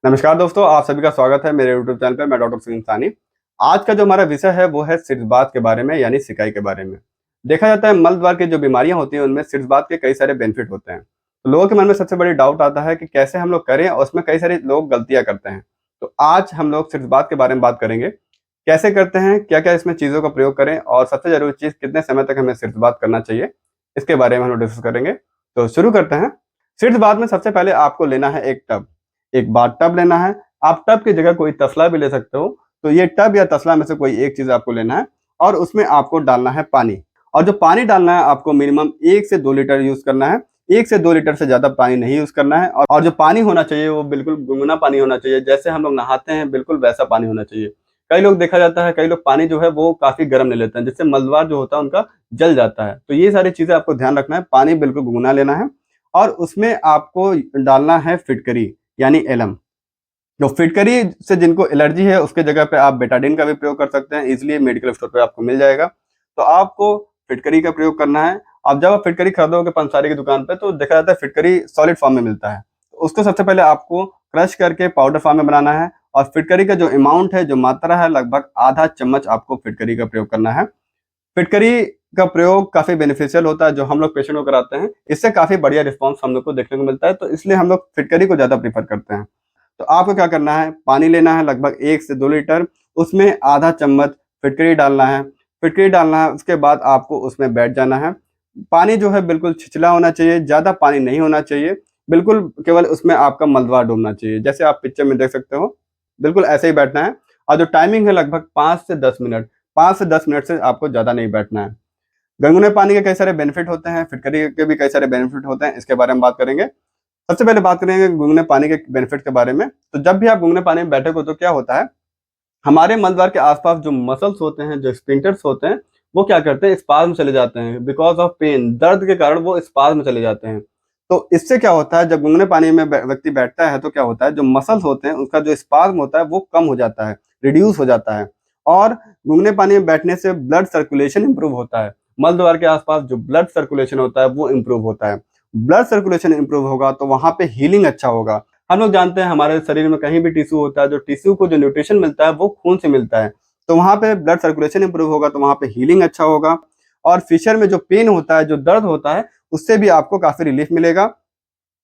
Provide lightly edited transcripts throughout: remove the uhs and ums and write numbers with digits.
नमस्कार दोस्तों, आप सभी का स्वागत है मेरे YouTube चैनल पे। मैं डॉक्टर सुनील सानी। आज का जो हमारा विषय है वो है सिरबात के बारे में, यानी सिकाई के बारे में। देखा जाता है मल द्वार की जो बीमारियां होती हैं उनमें सिरबात के कई सारे बेनिफिट होते हैं। तो लोगों के मन में सबसे बड़ी डाउट आता है कि कैसे हम लोग करें, और उसमें कई सारे लोग गलतियां करते हैं। तो आज हम लोग सिरबात के बारे में बात करेंगे। कैसे करते हैं, क्या क्या इसमें चीज़ों का प्रयोग करें, और सबसे जरूरी चीज़ कितने समय तक हमें सिरबात करना चाहिए, इसके बारे में हम लोग डिस्कस करेंगे। तो शुरू करते हैं। सिरबात में सबसे पहले आपको लेना है एक टब। एक बाथ टब लेना है। आप टब की जगह कोई तसला भी ले सकते हो। तो ये टब या तसला में से कोई एक चीज़ आपको लेना है, और उसमें आपको डालना है पानी। और जो पानी डालना है आपको मिनिमम 1 से 2 लीटर यूज़ करना है। 1 से 2 लीटर से ज़्यादा पानी नहीं यूज़ करना है, और जो पानी होना चाहिए वो बिल्कुल गुनगुना पानी होना चाहिए। जैसे हम लोग नहाते हैं बिल्कुल वैसा पानी होना चाहिए। कई लोग देखा जाता है, कई लोग पानी जो है वो काफ़ी गर्म ले लेते हैं, जिससे मलद्वार जो होता है उनका जल जाता है। तो ये सारी चीज़ें आपको ध्यान रखना है। पानी बिल्कुल गुनगुना लेना है, और उसमें आपको डालना है फिटकरी, यानी एलम। जो फिटकरी से जिनको एलर्जी है उसके जगह पे आप बेटाडीन का भी प्रयोग कर सकते हैं। इज़िली मेडिकल स्टोर पे आपको मिल जाएगा। तो आपको फिटकरी का प्रयोग करना है। अब जब आप फिटकरी खरीदोगे पंसारी की दुकान पे, तो देखा जाता है फिटकरी सॉलिड फॉर्म में मिलता है। तो उसको सबसे पहले आपको क्रश करके पाउडर फॉर्म में बनाना है, और फिटकरी का जो अमाउंट है, जो मात्रा है, लगभग आधा चम्मच आपको फिटकरी का प्रयोग करना है। फिटकरी का प्रयोग काफ़ी बेनिफिशियल होता है, जो हम लोग पेशेंट को कराते हैं। इससे काफ़ी बढ़िया रिस्पॉन्स हम लोग को देखने को मिलता है, तो इसलिए हम लोग फिटकरी को ज़्यादा प्रेफ़र करते हैं। तो आपको क्या करना है, पानी लेना है लगभग 1 से 2 लीटर, उसमें आधा चम्मच फिटकरी डालना है। फिटकरी डालना है, उसके बाद आपको उसमें बैठ जाना है। पानी जो है बिल्कुल छिछला होना चाहिए, ज़्यादा पानी नहीं होना चाहिए। बिल्कुल केवल उसमें आपका मलद्वार डूबना चाहिए। जैसे आप पिक्चर में देख सकते हो, बिल्कुल ऐसे ही बैठना है। और जो टाइमिंग है लगभग 5 से 10 मिनट, 5 से 10 मिनट से आपको ज़्यादा नहीं बैठना है। गुनगुने पानी के कई सारे बेनिफिट होते हैं, फिटकरी के भी कई सारे बेनिफिट होते हैं, इसके बारे में बात करेंगे। सबसे पहले बात करेंगे गुनगुने पानी के बेनिफिट के बारे में। तो जब भी आप गुनगुने पानी में बैठे हो तो क्या होता है, हमारे मलद्वार के आसपास जो मसल्स होते हैं, जो स्फिंक्टर्स होते हैं, वो क्या करते हैं, स्पाज़्म चले जाते हैं। बिकॉज़ ऑफ पेन, दर्द के कारण वो स्पाज़्म में चले जाते हैं। तो इससे क्या होता है, जब गुनगुने पानी में व्यक्ति बैठता है तो क्या होता है, जो मसल्स होते हैं उसका जो स्पाज़्म होता है वो कम हो जाता है, रिड्यूस हो जाता है। और गुनगुने पानी में बैठने से ब्लड सर्कुलेशन इंप्रूव होता है। मल द्वार के आसपास जो ब्लड सर्कुलेशन होता है वो इंप्रूव होता है। ब्लड सर्कुलेशन इंप्रूव होगा तो वहाँ पे हीलिंग अच्छा होगा। हम लोग जानते हैं हमारे शरीर में कहीं भी टिश्यू होता है, जो टिश्यू को जो न्यूट्रिशन मिलता है वो खून से मिलता है। तो वहाँ पे ब्लड सर्कुलेशन इंप्रूव होगा तो वहाँ पे हीलिंग अच्छा होगा। और फिशर में जो पेन होता है, जो दर्द होता है, उससे भी आपको काफ़ी रिलीफ मिलेगा।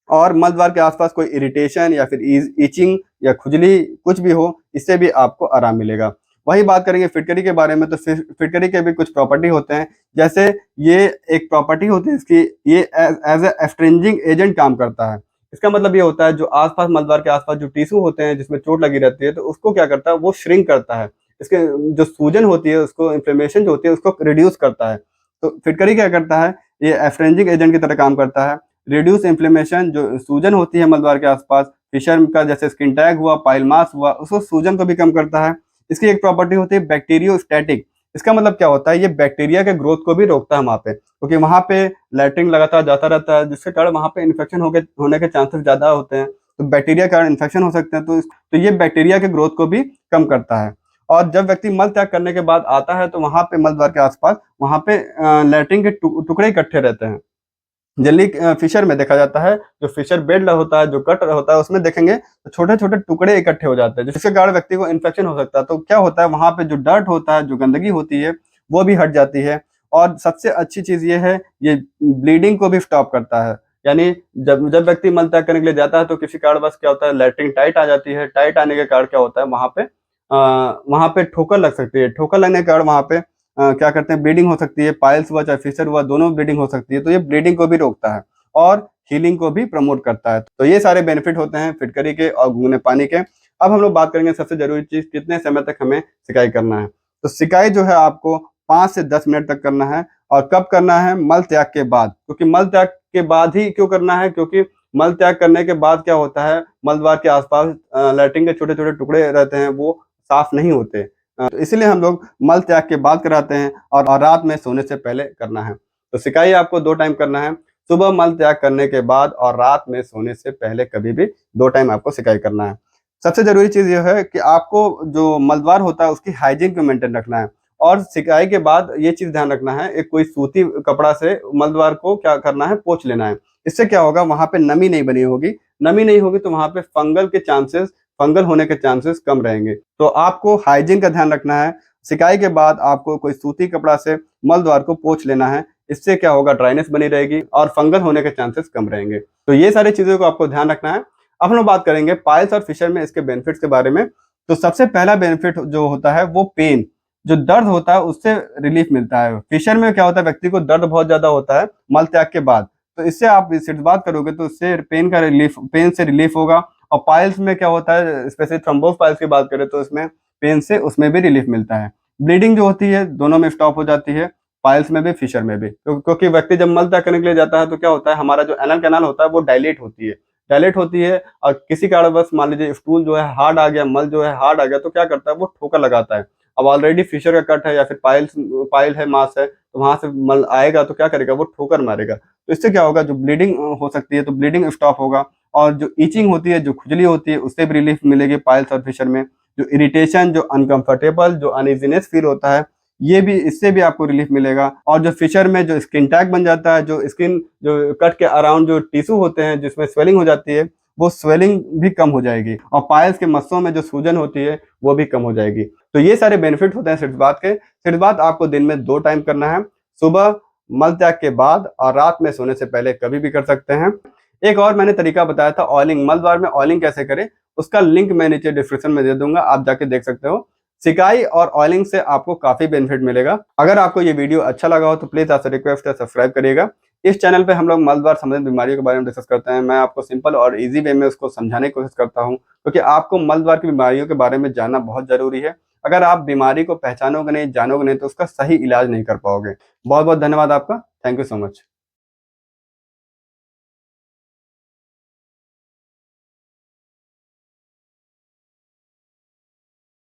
और मल द्वार के आसपास कोई इरिटेशन या फिर इचिंग या खुजली कुछ भी हो, इससे भी आपको आराम मिलेगा। वही बात करेंगे फिटकरी के बारे में, तो फिटकरी के भी कुछ प्रॉपर्टी होते हैं। जैसे ये एक प्रॉपर्टी होती है इसकी, ये एज ए एस्ट्रिंजिंग एजेंट काम करता है। इसका मतलब ये होता है, जो आसपास मल द्वार के आसपास जो टिश्यू होते हैं जिसमें चोट लगी रहती है, तो उसको क्या करता है, वो श्रिंक करता है। इसके जो सूजन होती है, उसको इन्फ्लेमेशन जो होती है उसको रिड्यूस करता है। तो फिटकरी क्या करता है, ये एस्ट्रिंजिंग एजेंट की तरह काम करता है। रिड्यूस इन्फ्लेमेशन, जो सूजन होती है मलद्वार के आसपास, फिशर का जैसे स्किन टैग हुआ, पाइल मास हुआ, उसको सूजन को भी कम करता है। इसकी एक प्रॉपर्टी होती है बैक्टीरियोस्टैटिक। इसका मतलब क्या होता है, ये बैक्टीरिया के ग्रोथ को भी रोकता है वहाँ पे, क्योंकि वहाँ पे लैट्रिन लगातार जाता रहता है, जिसके कारण वहाँ पे इन्फेक्शन होने के चांसेस ज़्यादा होते हैं। तो बैक्टीरिया के कारण इन्फेक्शन हो सकते हैं, तो ये बैक्टीरिया के ग्रोथ को भी कम करता है। और जब व्यक्ति मल त्याग करने के बाद आता है तो वहाँ पे मल द्वार के आसपास वहाँ पे लैट्रिन के टुकड़े इकट्ठे रहते हैं। जनरली फिशर में देखा जाता है, जो फिशर बेड होता है, जो कट होता है, उसमें देखेंगे तो छोटे-छोटे टुकड़े इकट्ठे हो जाते हैं, जिसके कारण व्यक्ति को इन्फेक्शन हो सकता है। तो क्या होता है, वहाँ पे जो डर्ट होता है, जो गंदगी होती है, वो भी हट जाती है। और सबसे अच्छी चीज़ ये है, ये ब्लीडिंग को भी स्टॉप करता है। यानी जब जब व्यक्ति मल त्याग करने के लिए जाता है तो किसी कारणवश क्या होता है, लैट्रिन टाइट आ जाती है। टाइट आने के कारण क्या होता है, वहाँ पे ठोकर लग सकती है। ठोकर लगने के कारण वहाँ पे क्या करते हैं, ब्लीडिंग हो सकती है। पाइल्स हुआ चाहे फिशर हुआ, दोनों ब्लीडिंग हो सकती है। तो ये ब्लीडिंग को भी रोकता है और हीलिंग को भी प्रमोट करता है। तो ये सारे बेनिफिट होते हैं फिटकरी के और गुनगुने पानी के। अब हम लोग बात करेंगे सबसे जरूरी चीज़, कितने समय तक हमें सिकाई करना है। तो सिकाई जो है आपको 5 से 10 मिनट तक करना है। और कब करना है, मल त्याग के बाद। क्योंकि मल त्याग के बाद ही क्यों करना है, क्योंकि मल त्याग करने के बाद क्या होता है, मल द्वार के आसपास लैट्रिन के छोटे-छोटे टुकड़े रहते हैं, वो साफ नहीं होते। तो इसीलिए हम लोग मल त्याग के बाद कराते हैं, और रात में सोने से पहले करना है। तो सिकाई आपको 2 टाइम करना है, सुबह मल त्याग करने के बाद और रात में सोने से पहले, कभी भी 2 टाइम आपको सिकाई करना है। सबसे ज़रूरी चीज़ ये है कि आपको जो मलद्वार होता है उसकी हाइजीन को मेंटेन रखना है। और सिकाई के बाद ये चीज़ ध्यान रखना है, एक कोई सूती कपड़ा से मलद्वार को क्या करना है, पोंछ लेना है। इससे क्या होगा, वहाँ पे नमी नहीं बनी होगी। नमी नहीं होगी तो वहाँ पे फंगल के चांसेस फंगल होने के चांसेस कम रहेंगे। तो आपको हाइजीन का ध्यान रखना है। सिकाई के बाद आपको कोई सूती कपड़ा से मल द्वार को पोंछ लेना है। इससे क्या होगा, ड्राइनेस बनी रहेगी और फंगल होने के चांसेस कम रहेंगे। तो ये सारी चीजों को आपको ध्यान रखना है। अब हम लोग बात करेंगे पाइल्स और फिशर में इसके बेनिफिट्स के बारे में। तो सबसे पहला बेनिफिट जो होता है वो पेन, जो दर्द होता है उससे रिलीफ मिलता है। फिशर में क्या होता है, व्यक्ति को दर्द बहुत ज्यादा होता है मल त्याग के बाद, तो इससे आप सिर्फ बात करोगे तो इससे पेन से रिलीफ होगा। और पाइल्स में क्या होता है, स्पेशली थ्रोम्बोस पाइल्स की बात करें तो इसमें पेन से उसमें भी रिलीफ मिलता है। ब्लीडिंग जो होती है दोनों में स्टॉप हो जाती है, पाइल्स में भी फिशर में भी। क्योंकि व्यक्ति जब मल त्याग करने के लिए जाता है तो क्या होता है, हमारा जो एनल कैनाल होता है वो डायलेट होती है और किसी कारणवश मान लीजिए स्टूल जो है हार्ड आ गया, मल जो है हार्ड आ गया, तो क्या करता है वो ठोकर लगाता है। अब ऑलरेडी फिशर का कट है या फिर पाइल है, मांस है, तो वहां से मल आएगा तो क्या करेगा, वो ठोकर मारेगा। तो इससे क्या होगा, जो ब्लीडिंग हो सकती है तो ब्लीडिंग स्टॉप होगा। और जो ईचिंग होती है, जो खुजली होती है, उससे भी रिलीफ मिलेगी पाइल्स और फिशर में। जो इरिटेशन, जो अनकंफर्टेबल, जो अनइजीनेस फील होता है, ये भी, इससे भी आपको रिलीफ मिलेगा। और जो फिशर में जो स्किन टैग बन जाता है, जो स्किन जो कट के अराउंड जो टिश्यू होते हैं जिसमें स्वेलिंग हो जाती है, वो स्वेलिंग भी कम हो जाएगी। और पाइल्स के मस्सों में जो सूजन होती है वो भी कम हो जाएगी। तो ये सारे बेनिफिट होते हैं सिट्स बाथ के। सिट्स बाथ आपको दिन में 2 टाइम करना है, सुबह मल त्याग के बाद और रात में सोने से पहले कभी भी कर सकते हैं। एक और मैंने तरीका बताया था ऑयलिंग, मल द्वार में ऑयलिंग कैसे करें, उसका लिंक मैं नीचे डिस्क्रिप्शन में दे दूंगा, आप जाके देख सकते हो। सिकाई और ऑयलिंग से आपको काफी बेनिफिट मिलेगा। अगर आपको ये वीडियो अच्छा लगा हो तो प्लीज आपसे रिक्वेस्ट है, सब्सक्राइब करिएगा। इस चैनल पे हम लोग मल द्वार संबंधित बीमारियों के बारे में डिस्कस करते हैं। मैं आपको सिंपल और इजी वे में उसको समझाने की कोशिश करता हूँ, क्योंकि आपको मल द्वार की बीमारियों के बारे में जानना बहुत जरूरी है। अगर आप बीमारी को पहचानोगे नहीं, जानोगे नहीं, तो उसका सही इलाज नहीं कर पाओगे। बहुत बहुत धन्यवाद आपका। Thank you so much.